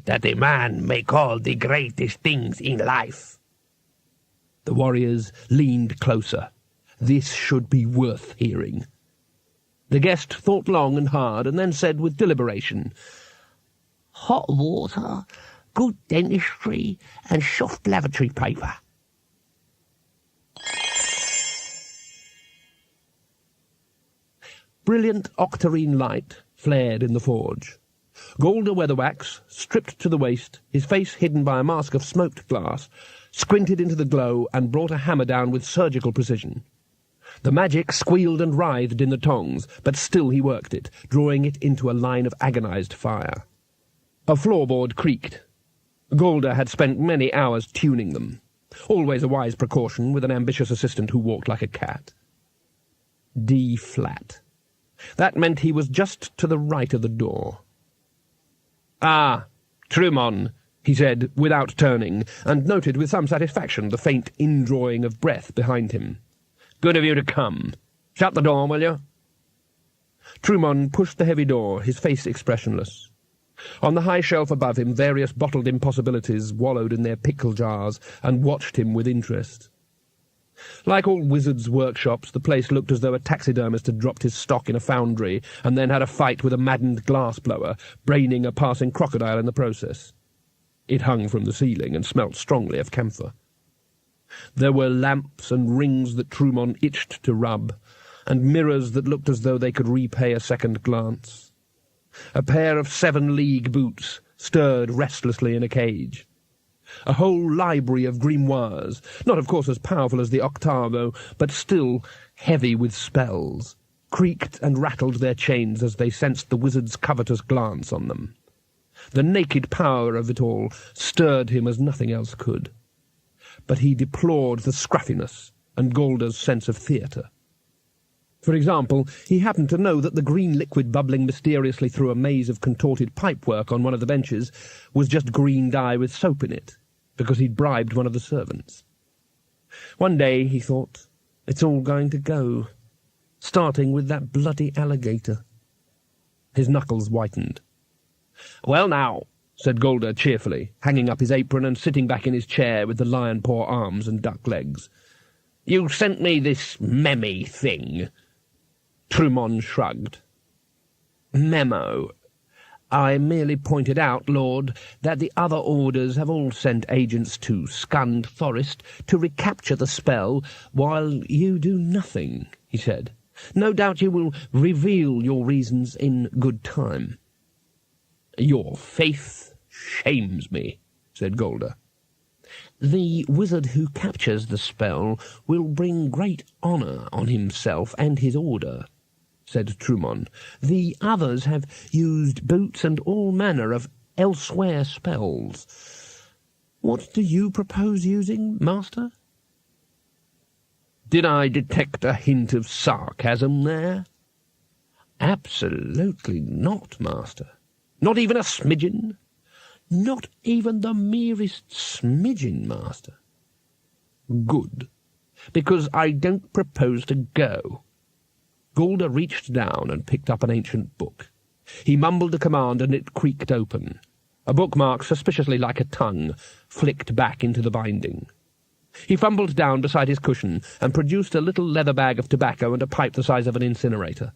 that a man may call the greatest things in life." The warriors leaned closer. This should be worth hearing. The guest thought long and hard, and then said with deliberation, "Hot water, good dentistry, and soft lavatory paper." Brilliant octarine light flared in the forge. Golda Weatherwax, stripped to the waist, his face hidden by a mask of smoked glass, squinted into the glow and brought a hammer down with surgical precision. The magic squealed and writhed in the tongs, but still he worked it, drawing it into a line of agonized fire. A floorboard creaked. Golda had spent many hours tuning them, always a wise precaution with an ambitious assistant who walked like a cat. D flat. That meant he was just to the right of the door. "Ah, Trumon," he said, without turning, and noted with some satisfaction the faint indrawing of breath behind him. "Good of you to come. Shut the door, will you?" Trumon pushed the heavy door, his face expressionless. On the high shelf above him, various bottled impossibilities wallowed in their pickle jars and watched him with interest. Like all wizards' workshops, the place looked as though a taxidermist had dropped his stock in a foundry and then had a fight with a maddened glass-blower, braining a passing crocodile in the process. It hung from the ceiling and smelt strongly of camphor. There were lamps and rings that Trumon itched to rub, and mirrors that looked as though they could repay a second glance. A pair of 7-league boots stirred restlessly in a cage. A whole library of grimoires, not of course as powerful as the octavo, but still heavy with spells, creaked and rattled their chains as they sensed the wizard's covetous glance on them. The naked power of it all stirred him as nothing else could. But he deplored the scruffiness and Golda's sense of theatre. For example, he happened to know that the green liquid bubbling mysteriously through a maze of contorted pipework on one of the benches was just green dye with soap in it, because he'd bribed one of the servants. One day, he thought, it's all going to go, starting with that bloody alligator. His knuckles whitened. "Well now," said Golda cheerfully, hanging up his apron and sitting back in his chair with the lion-paw arms and duck legs. "You sent me this meme thing." Trumon shrugged. "Memo. I merely pointed out, Lord, that the other orders have all sent agents to Scund Forest to recapture the spell, while you do nothing," he said. "No doubt you will reveal your reasons in good time." "Your faith shames me," said Golda. "The wizard who captures the spell will bring great honour on himself and his order," said Trumon. "The others have used boots and all manner of elsewhere spells. What do you propose using, Master?" Did I detect a hint of sarcasm there? "Absolutely not, Master. Not even a smidgen?" "Not even the merest smidgen, Master." "Good, because I don't propose to go." Golda reached down and picked up an ancient book. He mumbled a command and it creaked open. A bookmark, suspiciously like a tongue, flicked back into the binding. He fumbled down beside his cushion and produced a little leather bag of tobacco and a pipe the size of an incinerator.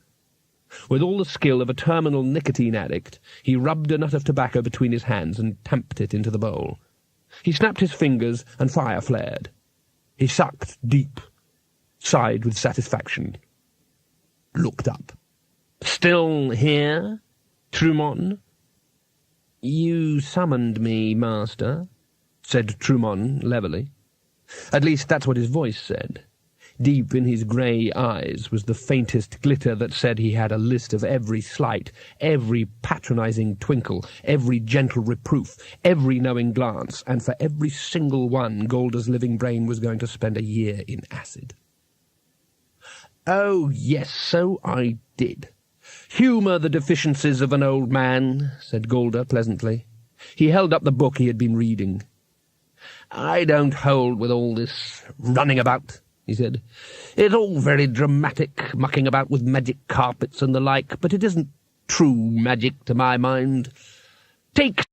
With all the skill of a terminal nicotine addict, he rubbed a nut of tobacco between his hands and tamped it into the bowl. He snapped his fingers and fire flared. He sucked deep, sighed with satisfaction, looked up. "Still here, Trumon?" "You summoned me, Master," said Trumon levelly. At least that's what his voice said. Deep in his grey eyes was the faintest glitter that said he had a list of every slight, every patronising twinkle, every gentle reproof, every knowing glance, and for every single one Golda's living brain was going to spend a year in acid. "Oh, yes, so I did. Humour the deficiencies of an old man," said Golda pleasantly. He held up the book he had been reading. "I don't hold with all this running about," he said. "It's all very dramatic, mucking about with magic carpets and the like, but it isn't true magic to my mind. Take